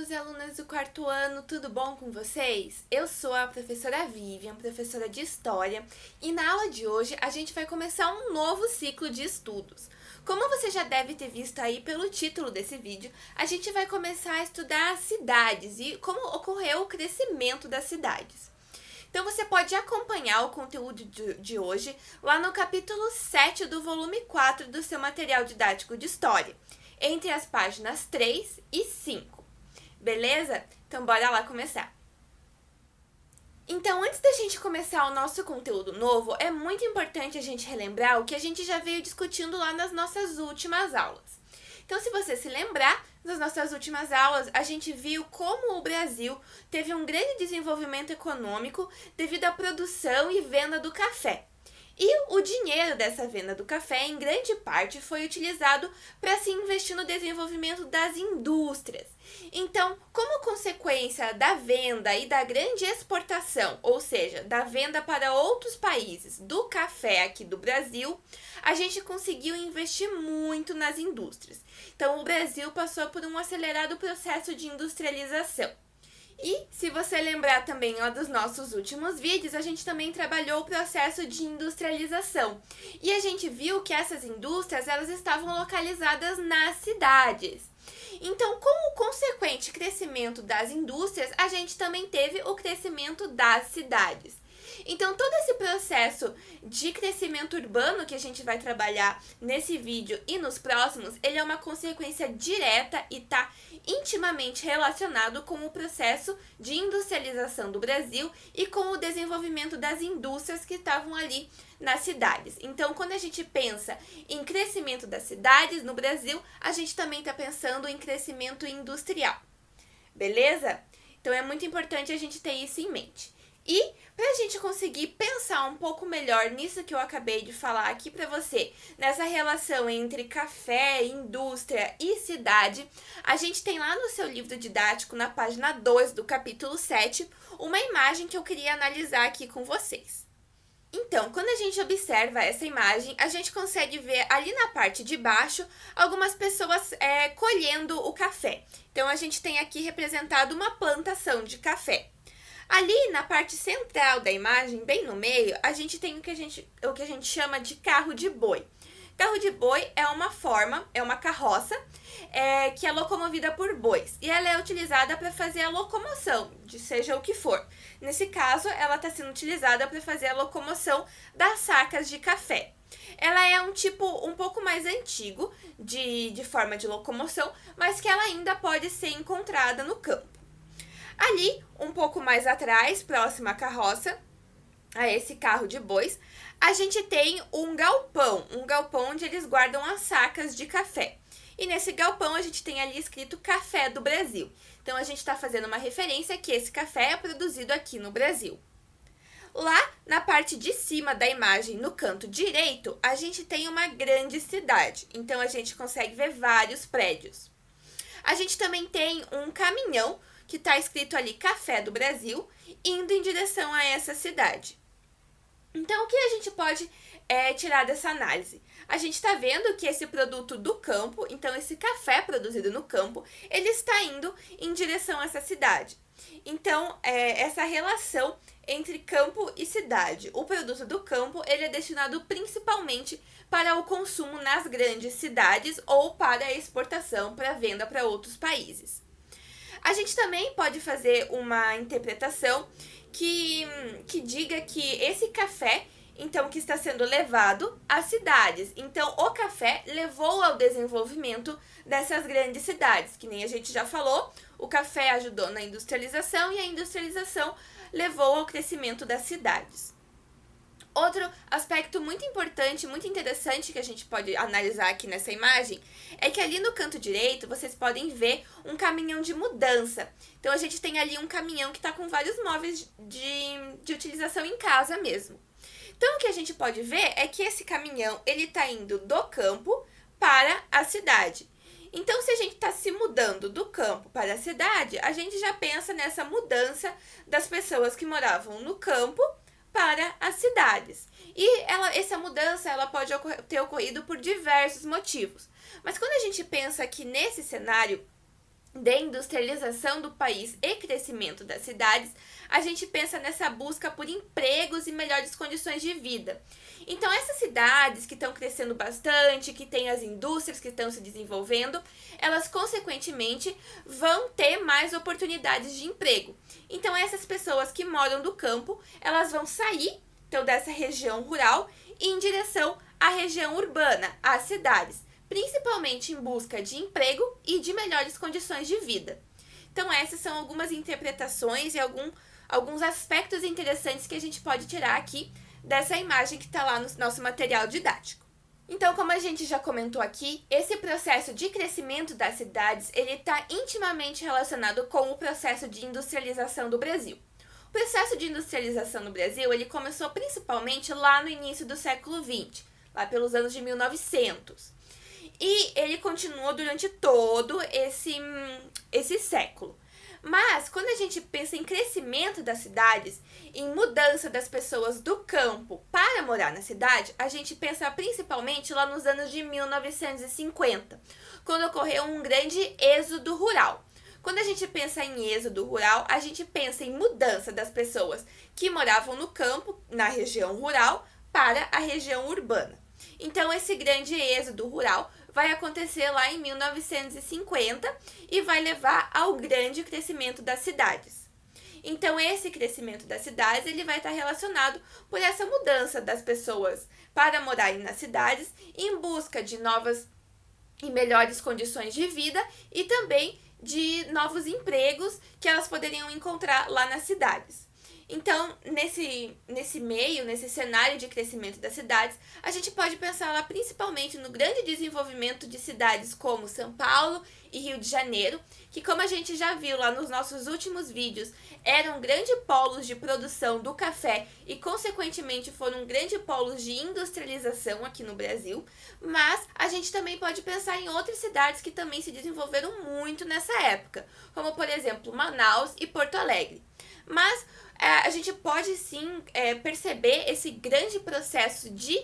alunos e alunas do quarto ano, tudo bom com vocês? Eu sou a professora Vivian, professora de História, e na aula de hoje a gente vai começar um novo ciclo de estudos. Como você já deve ter visto aí pelo título desse vídeo, a gente vai começar a estudar cidades e como ocorreu o crescimento das cidades. Então você pode acompanhar o conteúdo de hoje lá no capítulo 7 do volume 4 do seu material didático de História, entre as páginas 3 e 5. Beleza? Então bora lá começar. Então, antes da gente começar o nosso conteúdo novo, é muito importante a gente relembrar o que a gente já veio discutindo lá nas nossas últimas aulas. Então, se você se lembrar, nas nossas últimas aulas, a gente viu como o Brasil teve um grande desenvolvimento econômico devido à produção e venda do café. E o dinheiro dessa venda do café, em grande parte, foi utilizado para se investir no desenvolvimento das indústrias. Então, como consequência da venda e da grande exportação, ou seja, da venda para outros países do café aqui do Brasil, a gente conseguiu investir muito nas indústrias. Então, o Brasil passou por um acelerado processo de industrialização. E, se você lembrar também lá dos nossos últimos vídeos, a gente também trabalhou o processo de industrialização. E a gente viu que essas indústrias, elas estavam localizadas nas cidades. Então, com o consequente crescimento das indústrias, a gente também teve o crescimento das cidades. Então, todo esse processo de crescimento urbano que a gente vai trabalhar nesse vídeo e nos próximos, ele é uma consequência direta e está intimamente relacionado com o processo de industrialização do Brasil e com o desenvolvimento das indústrias que estavam ali nas cidades. Então, quando a gente pensa em crescimento das cidades no Brasil, a gente também está pensando em crescimento industrial. Beleza? Então, é muito importante a gente ter isso em mente. E para a gente conseguir pensar um pouco melhor nisso que eu acabei de falar aqui para você, nessa relação entre café, indústria e cidade, a gente tem lá no seu livro didático, na página 2 do capítulo 7, uma imagem que eu queria analisar aqui com vocês. Então, quando a gente observa essa imagem, a gente consegue ver ali na parte de baixo algumas pessoas colhendo o café. Então, a gente tem aqui representado uma plantação de café. Ali na parte central da imagem, bem no meio, a gente tem o que a gente chama de carro de boi. Carro de boi é uma carroça que é locomovida por bois. E ela é utilizada para fazer a locomoção, de seja o que for. Nesse caso, ela está sendo utilizada para fazer a locomoção das sacas de café. Ela é um tipo um pouco mais antigo de forma de locomoção, mas que ela ainda pode ser encontrada no campo. Ali, um pouco mais atrás, próximo à carroça, a esse carro de bois, a gente tem um galpão onde eles guardam as sacas de café. E nesse galpão a gente tem ali escrito Café do Brasil. Então a gente está fazendo uma referência que esse café é produzido aqui no Brasil. Lá na parte de cima da imagem, no canto direito, a gente tem uma grande cidade. Então a gente consegue ver vários prédios. A gente também tem um caminhão que está escrito ali Café do Brasil, indo em direção a essa cidade. Então, o que a gente pode tirar dessa análise? A gente está vendo que esse produto do campo, então esse café produzido no campo, ele está indo em direção a essa cidade. Então, essa relação entre campo e cidade. O produto do campo, ele é destinado principalmente para o consumo nas grandes cidades ou para a exportação, para venda para outros países. A gente também pode fazer uma interpretação que diga que esse café, então, que está sendo levado às cidades. Então, o café levou ao desenvolvimento dessas grandes cidades, que nem a gente já falou, o café ajudou na industrialização e a industrialização levou ao crescimento das cidades. Outro aspecto muito importante, muito interessante que a gente pode analisar aqui nessa imagem é que ali no canto direito vocês podem ver um caminhão de mudança. Então a gente tem ali um caminhão que está com vários móveis de utilização em casa mesmo. Então o que a gente pode ver é que esse caminhão ele está indo do campo para a cidade. Então, se a gente está se mudando do campo para a cidade, a gente já pensa nessa mudança das pessoas que moravam no campo para as cidades. E essa mudança ela pode ter ocorrido por diversos motivos. Mas quando a gente pensa que nesse cenário de industrialização do país e crescimento das cidades, a gente pensa nessa busca por empregos e melhores condições de vida. Então, essas cidades que estão crescendo bastante, que têm as indústrias que estão se desenvolvendo, elas, consequentemente, vão ter mais oportunidades de emprego. Então, essas pessoas que moram do campo, elas vão sair, então, dessa região rural e em direção à região urbana, às cidades, principalmente em busca de emprego e de melhores condições de vida. Então, essas são algumas interpretações e alguns aspectos interessantes que a gente pode tirar aqui dessa imagem que está lá no nosso material didático. Então, como a gente já comentou aqui, esse processo de crescimento das cidades, ele está intimamente relacionado com o processo de industrialização do Brasil. O processo de industrialização no Brasil, ele começou principalmente lá no início do século XX, lá pelos anos de 1900. E ele continuou durante todo esse século. Mas, quando a gente pensa em crescimento das cidades, em mudança das pessoas do campo para morar na cidade, a gente pensa principalmente lá nos anos de 1950, quando ocorreu um grande êxodo rural. Quando a gente pensa em êxodo rural, a gente pensa em mudança das pessoas que moravam no campo, na região rural, para a região urbana. Então, esse grande êxodo rural vai acontecer lá em 1950 e vai levar ao grande crescimento das cidades. Então, esse crescimento das cidades, ele vai estar relacionado por essa mudança das pessoas para morarem nas cidades em busca de novas e melhores condições de vida e também de novos empregos que elas poderiam encontrar lá nas cidades. Então, nesse cenário de crescimento das cidades, a gente pode pensar lá principalmente no grande desenvolvimento de cidades como São Paulo e Rio de Janeiro, que, como a gente já viu lá nos nossos últimos vídeos, eram grandes polos de produção do café e, consequentemente, foram grandes polos de industrialização aqui no Brasil, mas a gente também pode pensar em outras cidades que também se desenvolveram muito nessa época, como, por exemplo, Manaus e Porto Alegre. Mas a gente pode sim perceber esse grande processo de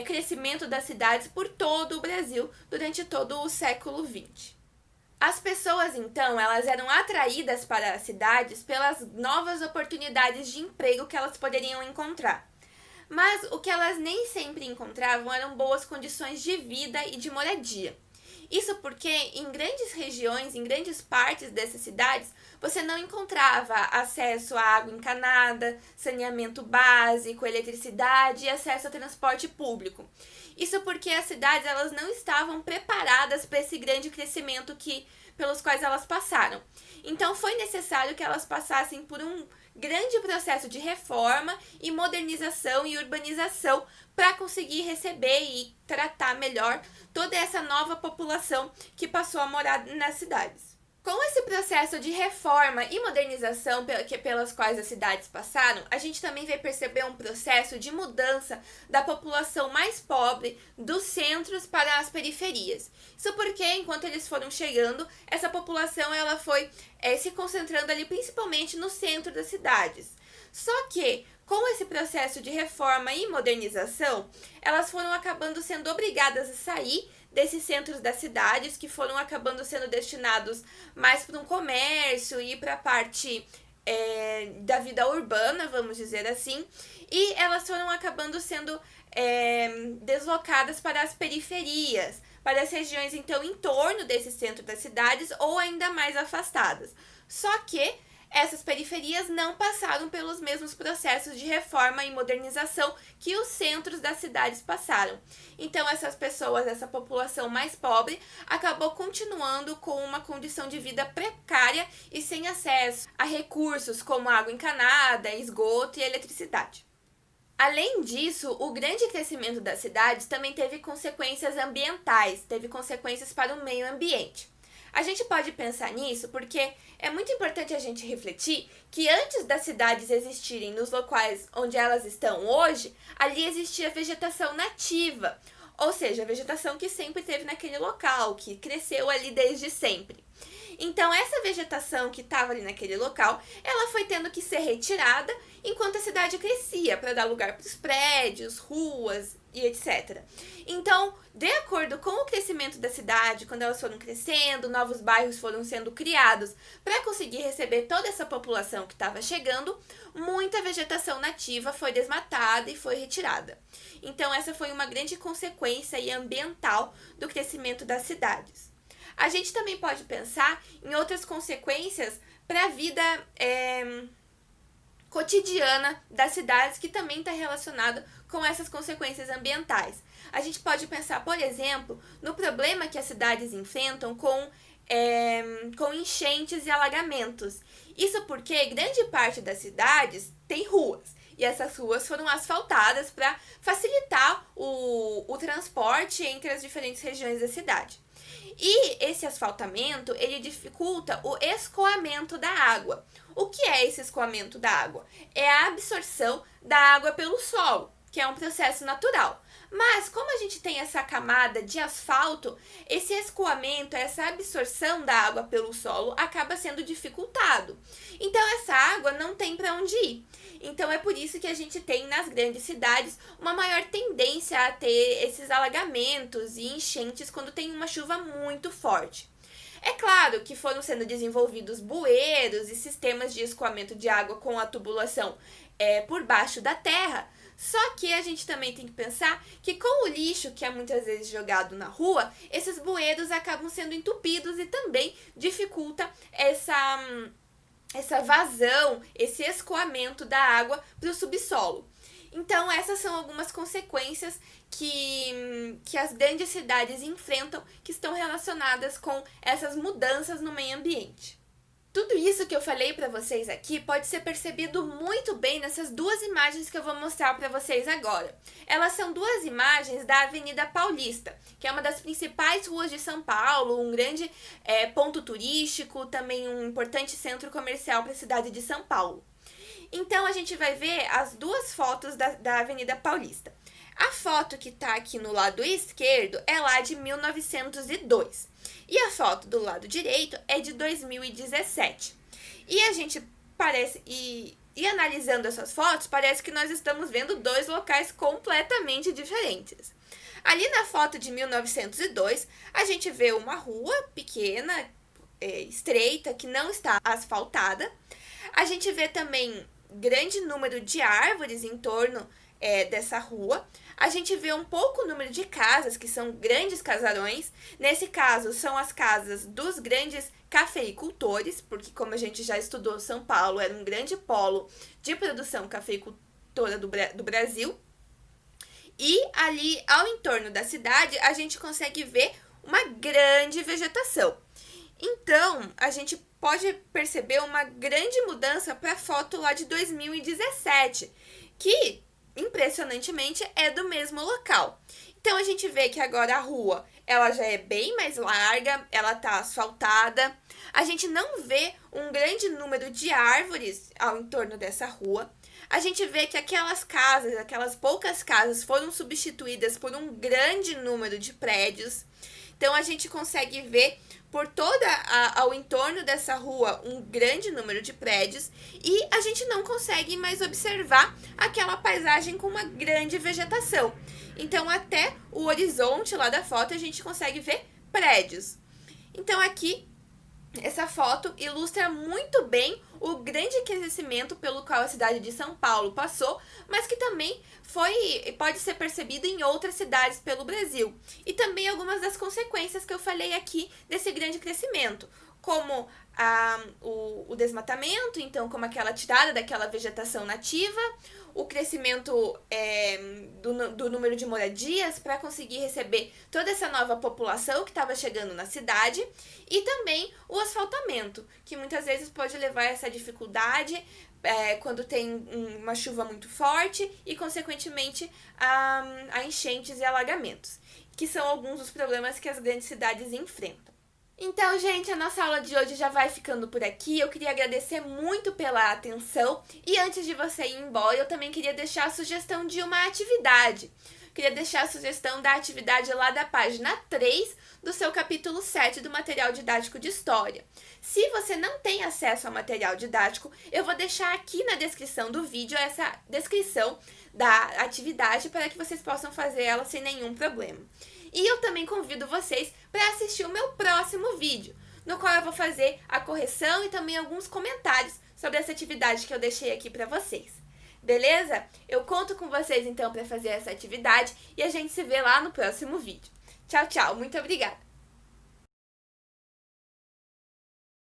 crescimento das cidades por todo o Brasil durante todo o século XX. As pessoas, então, elas eram atraídas para as cidades pelas novas oportunidades de emprego que elas poderiam encontrar. Mas o que elas nem sempre encontravam eram boas condições de vida e de moradia. Isso porque em grandes regiões, em grandes partes dessas cidades, você não encontrava acesso à água encanada, saneamento básico, eletricidade e acesso a transporte público. Isso porque as cidades elas não estavam preparadas para esse grande crescimento pelos quais elas passaram. Então foi necessário que elas passassem por um grande processo de reforma e modernização e urbanização para conseguir receber e tratar melhor toda essa nova população que passou a morar nas cidades. Com esse processo de reforma e modernização pelas quais as cidades passaram, a gente também vai perceber um processo de mudança da população mais pobre dos centros para as periferias. Isso porque, enquanto eles foram chegando, essa população ela foi se concentrando ali principalmente no centro das cidades. Só que, com esse processo de reforma e modernização, elas foram acabando sendo obrigadas a sair desses centros das cidades, que foram acabando sendo destinados mais para um comércio e para a parte da vida urbana, vamos dizer assim, e elas foram acabando sendo deslocadas para as periferias, para as regiões, então, em torno desse centro das cidades ou ainda mais afastadas. Só que essas periferias não passaram pelos mesmos processos de reforma e modernização que os centros das cidades passaram. Então, essas pessoas, essa população mais pobre, acabou continuando com uma condição de vida precária e sem acesso a recursos como água encanada, esgoto e eletricidade. Além disso, o grande crescimento das cidades também teve consequências ambientais, teve consequências para o meio ambiente. A gente pode pensar nisso porque é muito importante a gente refletir que antes das cidades existirem nos locais onde elas estão hoje, ali existia vegetação nativa, ou seja, a vegetação que sempre teve naquele local, que cresceu ali desde sempre. Então, essa vegetação que estava ali naquele local, ela foi tendo que ser retirada enquanto a cidade crescia, para dar lugar para os prédios, ruas e etc. Então, de acordo com o crescimento da cidade, quando elas foram crescendo, novos bairros foram sendo criados para conseguir receber toda essa população que estava chegando, muita vegetação nativa foi desmatada e foi retirada. Então, essa foi uma grande consequência aí ambiental do crescimento das cidades. A gente também pode pensar em outras consequências para a vida cotidiana das cidades, que também está relacionado com essas consequências ambientais. A gente pode pensar, por exemplo, no problema que as cidades enfrentam com enchentes e alagamentos. Isso porque grande parte das cidades tem ruas, e essas ruas foram asfaltadas para facilitar o transporte entre as diferentes regiões da cidade. E esse asfaltamento, ele dificulta o escoamento da água. O que é esse escoamento da água? É a absorção da água pelo solo, que é um processo natural. Mas como a gente tem essa camada de asfalto, esse escoamento, essa absorção da água pelo solo acaba sendo dificultado. Então essa água não tem para onde ir. Então é por isso que a gente tem nas grandes cidades uma maior tendência a ter esses alagamentos e enchentes quando tem uma chuva muito forte. É claro que foram sendo desenvolvidos bueiros e sistemas de escoamento de água com a tubulação por baixo da terra, só que a gente também tem que pensar que com o lixo que é muitas vezes jogado na rua, esses bueiros acabam sendo entupidos e também dificulta essa vazão, esse escoamento da água para o subsolo. Então, essas são algumas consequências que as grandes cidades enfrentam, que estão relacionadas com essas mudanças no meio ambiente. Tudo isso que eu falei para vocês aqui pode ser percebido muito bem nessas duas imagens que eu vou mostrar para vocês agora. Elas são duas imagens da Avenida Paulista, que é uma das principais ruas de São Paulo, um grande ponto turístico, também um importante centro comercial para a cidade de São Paulo. Então, a gente vai ver as duas fotos da Avenida Paulista. A foto que está aqui no lado esquerdo é lá de 1902. E a foto do lado direito é de 2017. E a gente parece... E analisando essas fotos, parece que nós estamos vendo dois locais completamente diferentes. Ali na foto de 1902, a gente vê uma rua pequena, estreita, que não está asfaltada. A gente vê também grande número de árvores em torno dessa rua. A gente vê um pouco número de casas, que são grandes casarões. Nesse caso, são as casas dos grandes cafeicultores, porque como a gente já estudou, São Paulo era um grande polo de produção cafeicultora do Brasil. E ali, ao entorno da cidade, a gente consegue ver uma grande vegetação. Então, a gente pode perceber uma grande mudança para a foto lá de 2017, que, impressionantemente, é do mesmo local. Então, a gente vê que agora a rua, ela já é bem mais larga, ela está asfaltada. A gente não vê um grande número de árvores ao entorno dessa rua. A gente vê que aquelas poucas casas foram substituídas por um grande número de prédios. Então, a gente consegue ver por ao entorno dessa rua um grande número de prédios e a gente não consegue mais observar aquela paisagem com uma grande vegetação. Então, até o horizonte lá da foto, a gente consegue ver prédios. Então, aqui, essa foto ilustra muito bem o grande crescimento pelo qual a cidade de São Paulo passou, mas que também pode ser percebido em outras cidades pelo Brasil. E também algumas das consequências que eu falei aqui desse grande crescimento, como o desmatamento, então como aquela tirada daquela vegetação nativa, o crescimento do número de moradias para conseguir receber toda essa nova população que estava chegando na cidade, e também o asfaltamento, que muitas vezes pode levar a essa dificuldade quando tem uma chuva muito forte e, consequentemente, a enchentes e alagamentos, que são alguns dos problemas que as grandes cidades enfrentam. Então, gente, a nossa aula de hoje já vai ficando por aqui. Eu queria agradecer muito pela atenção. E antes de você ir embora, eu também queria deixar a sugestão de uma atividade. queria deixar a sugestão da atividade lá da página 3 do seu capítulo 7 do material didático de História. Se você não tem acesso ao material didático, eu vou deixar aqui na descrição do vídeo essa descrição da atividade para que vocês possam fazer ela sem nenhum problema. E eu também convido vocês para assistir o meu próximo vídeo, no qual eu vou fazer a correção e também alguns comentários sobre essa atividade que eu deixei aqui para vocês. Beleza? Eu conto com vocês então para fazer essa atividade e a gente se vê lá no próximo vídeo. Tchau, tchau. Muito obrigada!